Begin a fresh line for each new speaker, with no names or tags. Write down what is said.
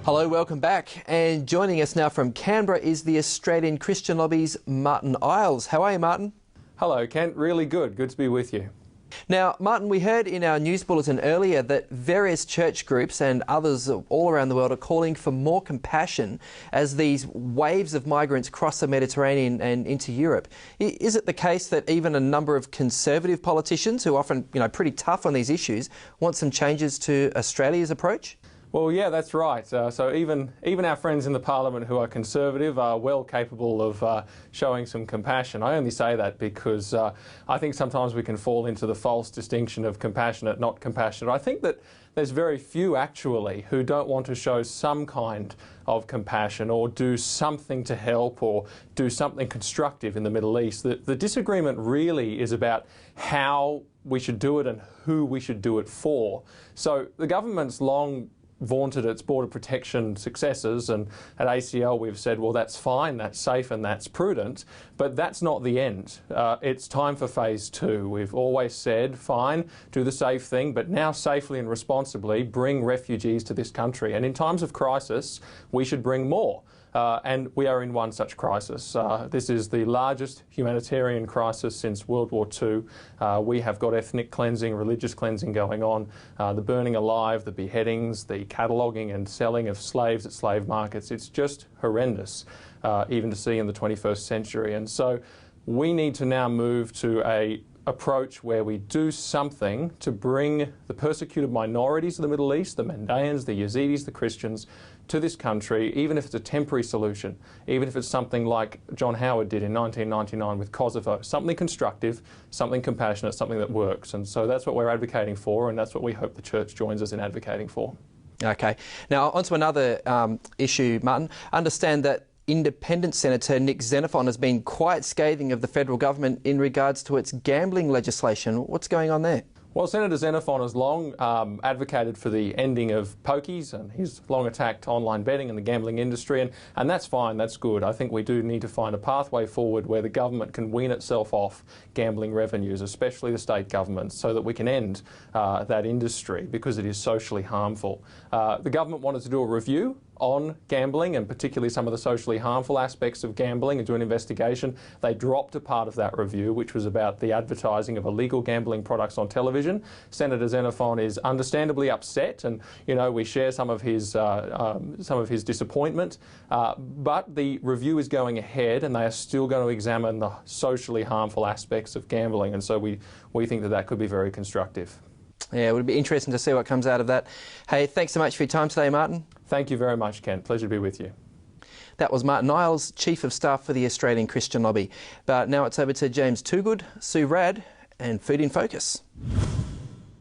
Hello, welcome back. And joining us now from Canberra is the Australian Christian Lobby's Martin Iles. How are you, Martin?
Hello, Kent. Really good. Good to be with you.
Now, Martin, we heard in our news bulletin earlier that various church groups and others all around the world are calling for more compassion as these waves of migrants cross the Mediterranean and into Europe. Is it the case that even a number of conservative politicians, who are often, pretty tough on these issues, want some changes to Australia's approach?
Well, yeah, that's right. So even our friends in the Parliament who are conservative are well capable of showing some compassion. I only say that because I think sometimes we can fall into the false distinction of compassionate, not compassionate. I think that there's very few actually who don't want to show some kind of compassion or do something to help or do something constructive in the Middle East. The disagreement really is about how we should do it and who we should do it for. So the government's long vaunted its border protection successes, and at ACL we've said, well, that's fine, that's safe and that's prudent, but that's not the end. It's time for phase two. We've always said, fine, do the safe thing, but now safely and responsibly bring refugees to this country. And in times of crisis, we should bring more. And we are in one such crisis. This is the largest humanitarian crisis since World War II. We have got ethnic cleansing, religious cleansing going on, the burning alive, the beheadings, the cataloguing and selling of slaves at slave markets. It's just horrendous, even to see in the 21st century. And so we need to now move to an approach where we do something to bring the persecuted minorities of the Middle East, the Mandaeans, the Yazidis, the Christians, to this country, even if it's a temporary solution, even if it's something like John Howard did in 1999 with Kosovo, something constructive, something compassionate, something that works. And so that's what we're advocating for, and that's what we hope the church joins us in advocating for. Okay.
Now, on to another issue, Martin. I understand that Independent Senator Nick Xenophon has been quite scathing of the federal government in regards to its gambling legislation. What's going on there?
Well, Senator Xenophon has long advocated for the ending of pokies, and he's long attacked online betting and the gambling industry, and that's fine, that's good. I think we do need to find a pathway forward where the government can wean itself off gambling revenues, especially the state governments, so that we can end that industry because it is socially harmful. The government wanted to do a review on gambling and particularly some of the socially harmful aspects of gambling and do an investigation. They dropped a part of that review, which was about the advertising of illegal gambling products on television. Senator Xenophon is understandably upset, and we share some of his disappointment. But the review is going ahead, and they are still going to examine the socially harmful aspects of gambling, and so we think that that could be very constructive.
Yeah, it would be interesting to see what comes out of that. Hey, thanks so much for your time today, Martin.
Thank you very much, Kent. Pleasure to be with you.
That was Martin Iles, Chief of Staff for the Australian Christian Lobby. But now it's over to James Toogood, Sue Rad and Food in Focus.